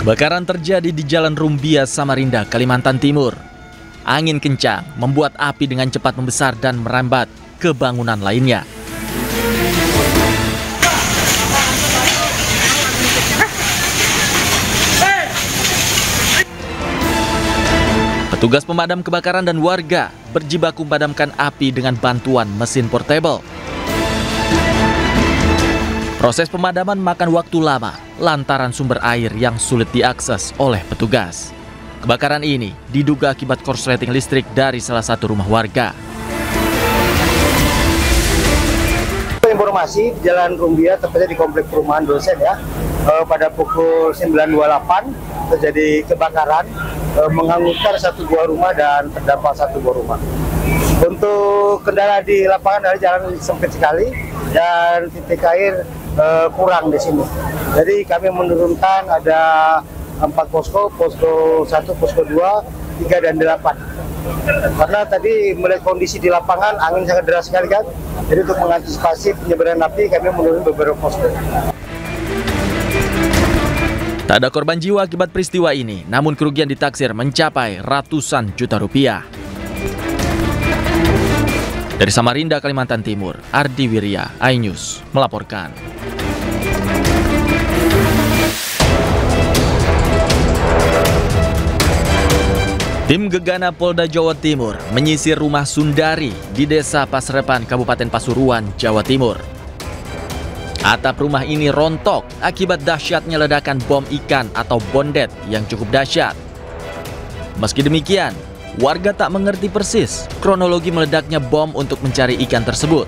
Kebakaran terjadi di Jalan Rumbia, Samarinda, Kalimantan Timur. Angin kencang membuat api dengan cepat membesar dan merambat ke bangunan lainnya. Petugas pemadam kebakaran dan warga berjibaku memadamkan api dengan bantuan mesin portable. Proses pemadaman makan waktu lama lantaran sumber air yang sulit diakses oleh petugas. Kebakaran ini diduga akibat korsleting listrik dari salah satu rumah warga. Informasi di Jalan Rumbia, tepatnya di komplek perumahan dosen ya, pada pukul 9.28 terjadi kebakaran menghanguskan satu buah rumah dan terdampak satu buah rumah. Untuk kendala di lapangan dari jalan sempit sekali dan titik air kurang di sini. Jadi kami menurunkan ada 4 posko, posko 1, posko 2, 3, dan 8. Karena tadi melihat kondisi di lapangan, angin sangat deras sekali kan. Jadi untuk mengantisipasi penyebaran api, kami menurunkan beberapa posko. Tak ada korban jiwa akibat peristiwa ini, namun kerugian ditaksir mencapai ratusan juta rupiah. Dari Samarinda, Kalimantan Timur, Ardi Wirya, iNews melaporkan. Tim Gegana Polda Jawa Timur menyisir rumah Sundari di Desa Pasrepan, Kabupaten Pasuruan, Jawa Timur. Atap rumah ini rontok akibat dahsyatnya ledakan bom ikan atau bondet yang cukup dahsyat. Meski demikian, warga tak mengerti persis kronologi meledaknya bom untuk mencari ikan tersebut.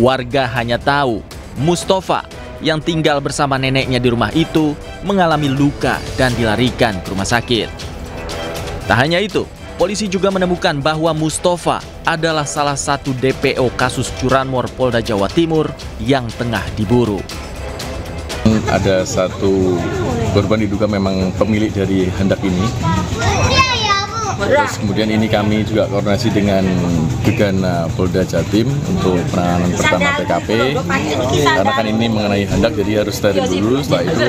Warga hanya tahu Mustafa yang tinggal bersama neneknya di rumah itu mengalami luka dan dilarikan ke rumah sakit. Tak hanya itu, polisi juga menemukan bahwa Mustafa adalah salah satu DPO kasus curanmor Polda Jawa Timur yang tengah diburu. Ada satu korban diduga memang pemilik dari hendak ini. Terus kemudian ini kami juga koordinasi dengan Gegana Polda Jatim untuk penanganan pertama TKP. Karena kan ini mengenai hendak, jadi harus steril dulu. Setelah itu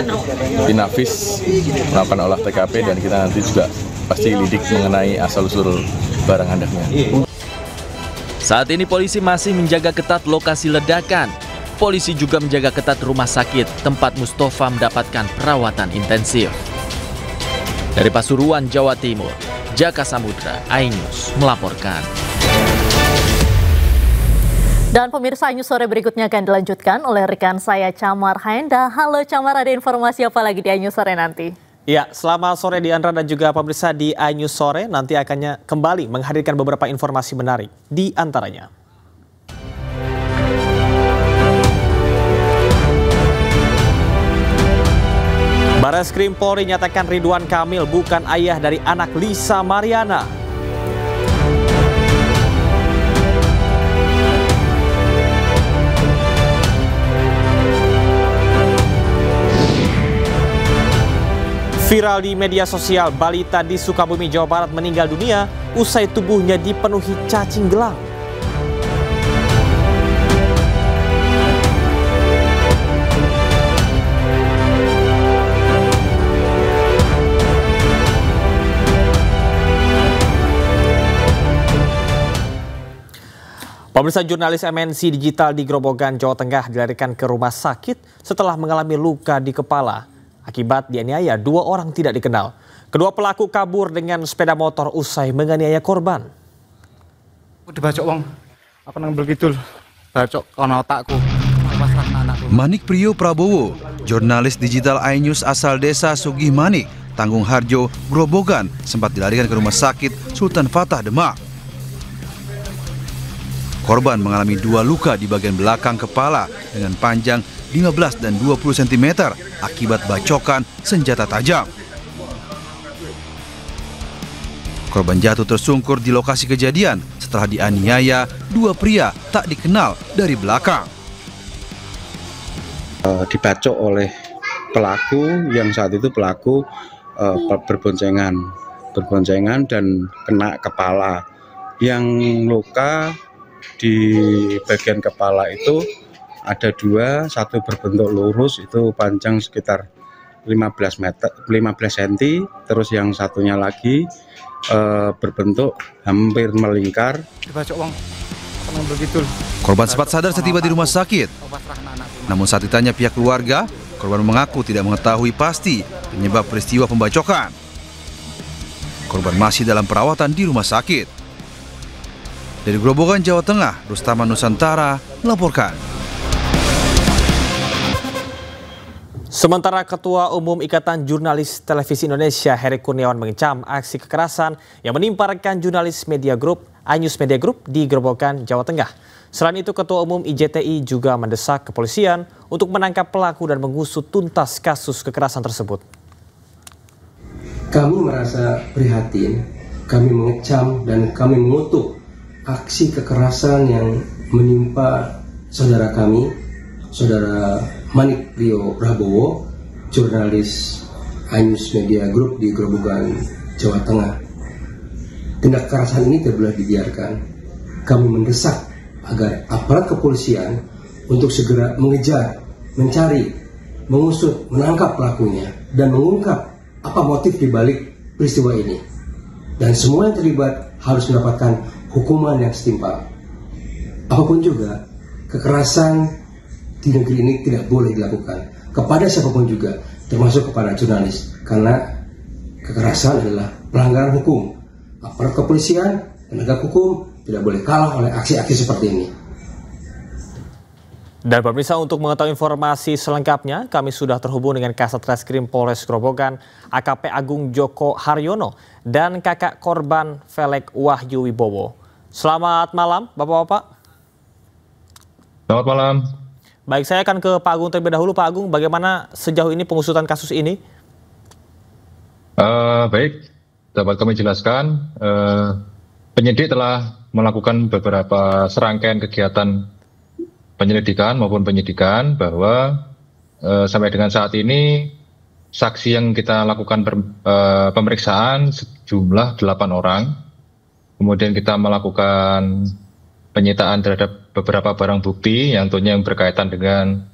Inafis melakukan olah TKP dan kita nanti juga pasti lidik mengenai asal-usul barang hendaknya. Saat ini polisi masih menjaga ketat lokasi ledakan. Polisi juga menjaga ketat rumah sakit tempat Mustafa mendapatkan perawatan intensif. Dari Pasuruan, Jawa Timur, Jaka Samudra, iNews melaporkan. Dan pemirsa, iNews sore berikutnya akan dilanjutkan oleh rekan saya Camar Haenda. Halo Camar, ada informasi apa lagi di iNews sore nanti? Ya, selamat sore Diandra dan juga pemirsa di iNews sore. Nanti akannya kembali menghadirkan beberapa informasi menarik. Di antaranya, Barreskrim Polri nyatakan Ridwan Kamil bukan ayah dari anak Lisa Mariana. Viral di media sosial, balita di Sukabumi, Jawa Barat meninggal dunia usai tubuhnya dipenuhi cacing gelang. Pemirsa, jurnalis MNC Digital di Grobogan, Jawa Tengah dilarikan ke rumah sakit setelah mengalami luka di kepala. Akibat dianiaya 2 orang tidak dikenal. Kedua pelaku kabur dengan sepeda motor usai menganiaya korban. Dibacok wong, apa nang begitu, bacok kono otakku. Manik Priyo Prabowo, jurnalis digital iNews asal desa Sugih Manik, Tanggung Harjo, Grobogan, sempat dilarikan ke rumah sakit Sultan Fatah Demak. Korban mengalami 2 luka di bagian belakang kepala dengan panjang 15 dan 20 cm akibat bacokan senjata tajam. Korban jatuh tersungkur di lokasi kejadian setelah dianiaya 2 pria tak dikenal dari belakang. Dibacok oleh pelaku yang saat itu pelaku berboncengan dan kena kepala. Yang luka di bagian kepala itu ada 2, satu berbentuk lurus itu panjang sekitar 15 cm, terus yang satunya lagi berbentuk hampir melingkar. Korban sempat sadar setiba di rumah sakit. Namun saat ditanya pihak keluarga, korban mengaku tidak mengetahui pasti penyebab peristiwa pembacokan. Korban masih dalam perawatan di rumah sakit. Dari Grobogan, Jawa Tengah, Rustaman Nusantara melaporkan. Sementara Ketua Umum Ikatan Jurnalis Televisi Indonesia, Heri Kurniawan, mengecam aksi kekerasan yang menimpa rekan jurnalis Media Group, iNews Media Group di Grobogan, Jawa Tengah. Selain itu, Ketua Umum IJTI juga mendesak kepolisian untuk menangkap pelaku dan mengusut tuntas kasus kekerasan tersebut. Kami merasa prihatin, kami mengecam dan kami mengutuk aksi kekerasan yang menimpa saudara kami, saudara Manik Priyo Prabowo, jurnalis iNews Media Group di Grobogan, Jawa Tengah. Tindak kekerasan ini tidak boleh dibiarkan. Kami mendesak agar aparat kepolisian untuk segera mengejar, mencari, mengusut, menangkap pelakunya, dan mengungkap apa motif dibalik peristiwa ini. Dan semua yang terlibat harus mendapatkan hukuman yang setimpal. Apapun juga, kekerasan di negeri ini tidak boleh dilakukan kepada siapapun juga, termasuk kepada jurnalis, karena kekerasan adalah pelanggaran hukum. Aparat kepolisian, penegak hukum tidak boleh kalah oleh aksi-aksi seperti ini. Dan pemirsa, untuk mengetahui informasi selengkapnya, kami sudah terhubung dengan Kasat Reskrim Polres Grobogan, AKP Agung Joko Haryono, dan kakak korban Felek Wahyu Wibowo. Selamat malam, Bapak-Bapak. Selamat malam. Baik, saya akan ke Pak Agung terlebih dahulu. Pak Agung, bagaimana sejauh ini pengusutan kasus ini? Baik, dapat kami jelaskan. Penyidik telah melakukan beberapa serangkaian kegiatan penyelidikan maupun penyidikan bahwa sampai dengan saat ini saksi yang kita lakukan pemeriksaan sejumlah 8 orang. Kemudian kita melakukan penyitaan terhadap beberapa barang bukti yang tentunya yang berkaitan dengan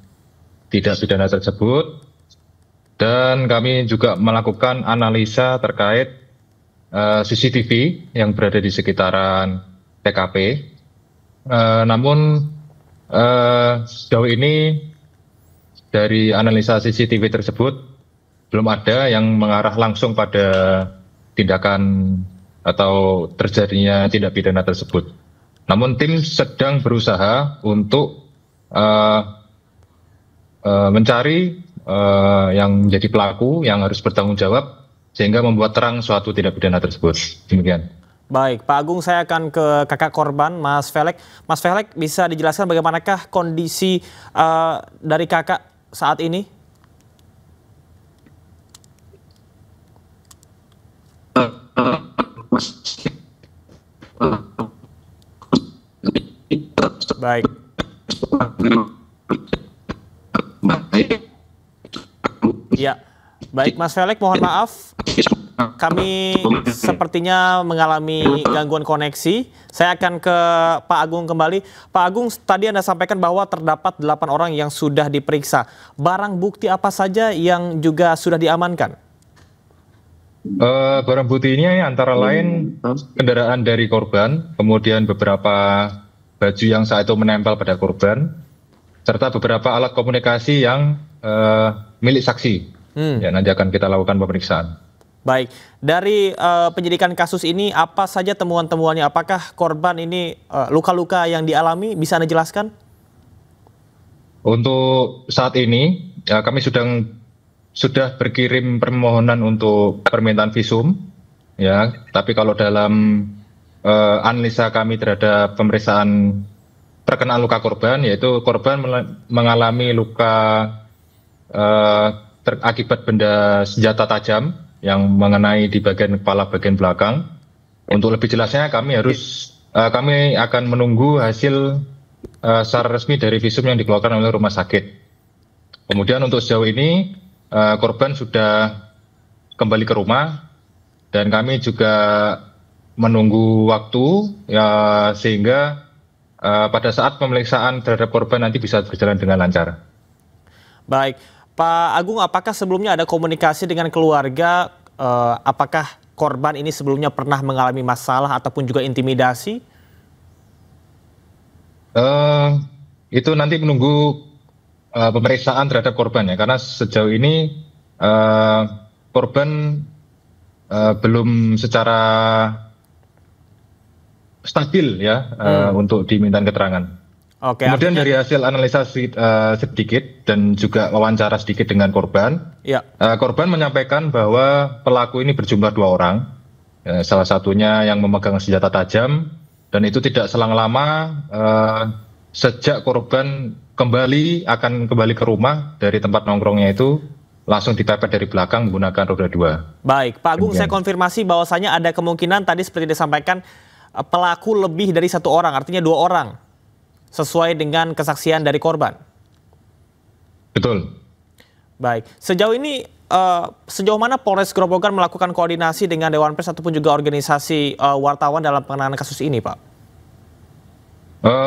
tindak pidana tersebut. Dan kami juga melakukan analisa terkait CCTV yang berada di sekitaran TKP. Namun sejauh ini dari analisa CCTV tersebut belum ada yang mengarah langsung pada tindakan atau terjadinya tindak pidana tersebut. Namun tim sedang berusaha untuk mencari yang menjadi pelaku yang harus bertanggung jawab sehingga membuat terang suatu tindak pidana tersebut. Demikian. Baik, Pak Agung, saya akan ke kakak korban, Mas Felek. Mas Felek, bisa dijelaskan bagaimanakah kondisi dari kakak saat ini? Baik. Ya, baik Mas Felek, mohon maaf. Kami sepertinya mengalami gangguan koneksi. Saya akan ke Pak Agung kembali. Pak Agung, tadi Anda sampaikan bahwa terdapat 8 orang yang sudah diperiksa. Barang bukti apa saja yang juga sudah diamankan? Barang bukti ini antara lain kendaraan dari korban, kemudian beberapa baju yang saat itu menempel pada korban, serta beberapa alat komunikasi yang milik saksi. Ya, nanti akan kita lakukan pemeriksaan. Baik, dari penyidikan kasus ini apa saja temuan-temuannya? Apakah korban ini luka-luka yang dialami? Bisa Anda jelaskan? Untuk saat ini ya, kami sudah berkirim permohonan untuk permintaan visum, ya. Tapi kalau dalam analisa kami terhadap pemeriksaan perkenaan luka korban, yaitu korban mengalami luka akibat benda senjata tajam yang mengenai di bagian kepala bagian belakang. Untuk lebih jelasnya kami akan menunggu hasil secara resmi dari visum yang dikeluarkan oleh rumah sakit. Kemudian untuk sejauh ini korban sudah kembali ke rumah dan kami juga menunggu waktu ya, sehingga pada saat pemeriksaan terhadap korban nanti bisa berjalan dengan lancar. Baik, Pak Agung, apakah sebelumnya ada komunikasi dengan keluarga? Apakah korban ini sebelumnya pernah mengalami masalah ataupun juga intimidasi? Itu nanti menunggu pemeriksaan terhadap korban ya, karena sejauh ini korban belum secara stabil ya untuk diminta keterangan. Oke, Kemudian artinya, dari hasil analisa sedikit dan juga wawancara sedikit dengan korban, ya. Korban menyampaikan bahwa pelaku ini berjumlah 2 orang, salah satunya yang memegang senjata tajam, dan itu tidak selang lama sejak korban akan kembali ke rumah dari tempat nongkrongnya itu, langsung dipepet dari belakang menggunakan roda 2. Baik, Pak Agung, saya konfirmasi bahwasanya ada kemungkinan tadi seperti disampaikan pelaku lebih dari 1 orang, artinya 2 orang, sesuai dengan kesaksian dari korban. Betul. Baik, sejauh ini sejauh mana Polres Grobogan melakukan koordinasi dengan Dewan Pers ataupun juga organisasi wartawan dalam penanganan kasus ini, Pak?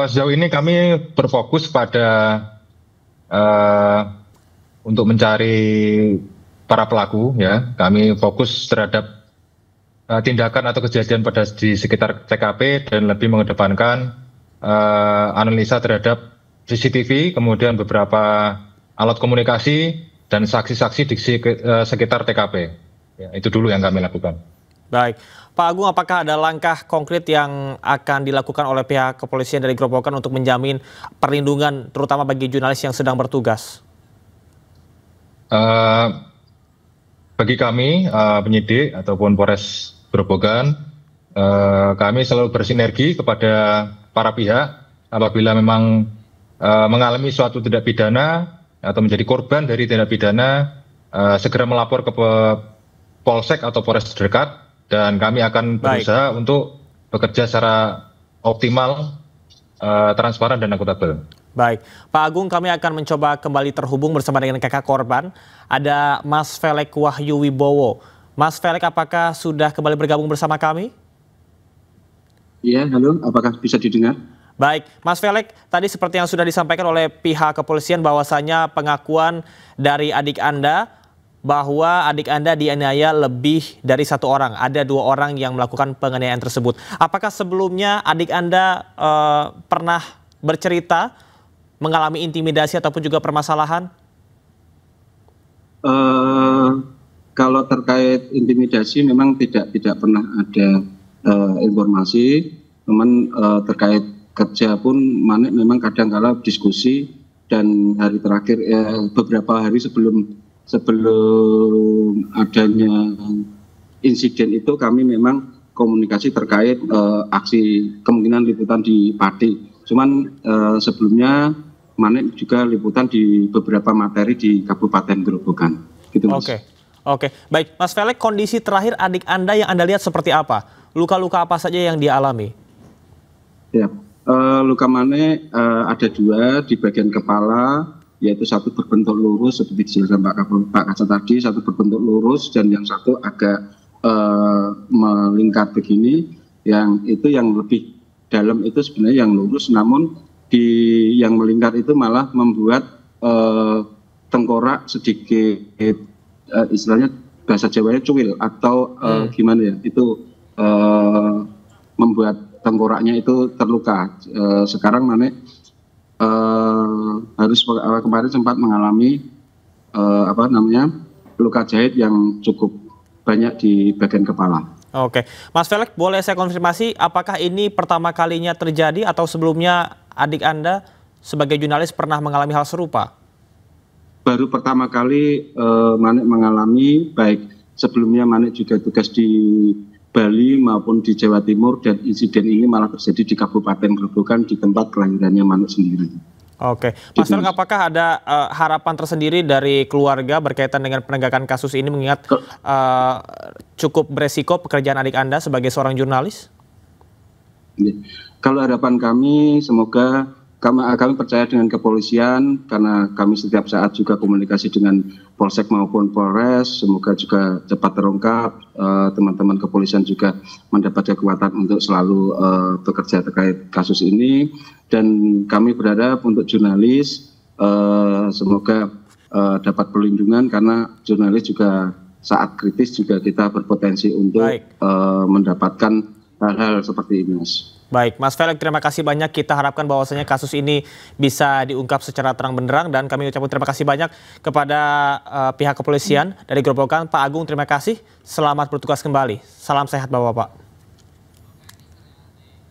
Sejauh ini kami berfokus pada untuk mencari para pelaku ya. Kami fokus terhadap tindakan atau kejadian di sekitar TKP dan lebih mengedepankan analisa terhadap CCTV, kemudian beberapa alat komunikasi dan saksi-saksi di sekitar TKP. Ya, itu dulu yang kami lakukan. Baik, Pak Agung, apakah ada langkah konkret yang akan dilakukan oleh pihak kepolisian dari Grobogan untuk menjamin perlindungan terutama bagi jurnalis yang sedang bertugas? Bagi kami penyidik ataupun Polres Grobogan, kami selalu bersinergi kepada para pihak apabila memang mengalami suatu tindak pidana atau menjadi korban dari tindak pidana, segera melapor ke Polsek atau Polres terdekat, dan kami akan berusaha untuk bekerja secara optimal, transparan dan akuntabel. Baik, Pak Agung, kami akan mencoba kembali terhubung bersama dengan kakak korban. Ada Mas Felek Wahyu Wibowo. Mas Felek, apakah sudah kembali bergabung bersama kami? Iya, halo, apakah bisa didengar? Baik, Mas Felek, tadi seperti yang sudah disampaikan oleh pihak kepolisian bahwasanya pengakuan dari adik Anda bahwa adik Anda dianiaya lebih dari 1 orang. Ada 2 orang yang melakukan penganiayaan tersebut. Apakah sebelumnya adik Anda pernah bercerita mengalami intimidasi ataupun juga permasalahan? Kalau terkait intimidasi memang tidak pernah ada informasi, teman terkait kerja pun Manik memang kadang-kala diskusi, dan hari terakhir beberapa hari sebelum adanya insiden itu kami memang komunikasi terkait aksi kemungkinan liputan di Pati. Cuman sebelumnya Manik juga liputan di beberapa materi di Kabupaten Grobogan. Gitu, Mas. Oke. Baik, Mas Felek, kondisi terakhir adik Anda yang Anda lihat seperti apa? Luka-luka apa saja yang dia alami? Ya, luka Manik ada 2 di bagian kepala, yaitu satu berbentuk lurus seperti dijelaskan Pak Kaca tadi, satu berbentuk lurus dan yang satu agak melingkar begini. Yang lebih dalam itu sebenarnya yang lurus, namun yang melingkar itu malah membuat tengkorak sedikit istilahnya bahasa Jawanya cuil atau gimana ya, itu membuat tengkoraknya itu terluka. Sekarang Manik harus kemarin sempat mengalami luka jahit yang cukup banyak di bagian kepala. Oke, Mas Felek, boleh saya konfirmasi apakah ini pertama kalinya terjadi atau sebelumnya adik Anda sebagai jurnalis pernah mengalami hal serupa? Baru pertama kali Manik mengalami, baik sebelumnya Manik juga tugas di Bali maupun di Jawa Timur, dan insiden ini malah terjadi di Kabupaten Grobogan di tempat kelahirannya Manik sendiri. Oke, Mas Felek, apakah ada harapan tersendiri dari keluarga berkaitan dengan penegakan kasus ini mengingat cukup beresiko pekerjaan adik Anda sebagai seorang jurnalis? Kalau harapan kami, semoga kami percaya dengan kepolisian, karena kami setiap saat juga komunikasi dengan Polsek maupun Polres, semoga juga cepat terungkap. Teman-teman kepolisian juga mendapat kekuatan untuk selalu bekerja terkait kasus ini, dan kami berharap untuk jurnalis semoga dapat perlindungan, karena jurnalis juga saat kritis juga kita berpotensi untuk mendapatkan hal-hal seperti ini, Mas. Baik, Mas Felix, terima kasih banyak. Kita harapkan bahwasanya kasus ini bisa diungkap secara terang benderang, dan kami ucapkan terima kasih banyak kepada pihak kepolisian dari Grobogan. Pak Agung, terima kasih. Selamat bertugas kembali. Salam sehat Bapak-Bapak.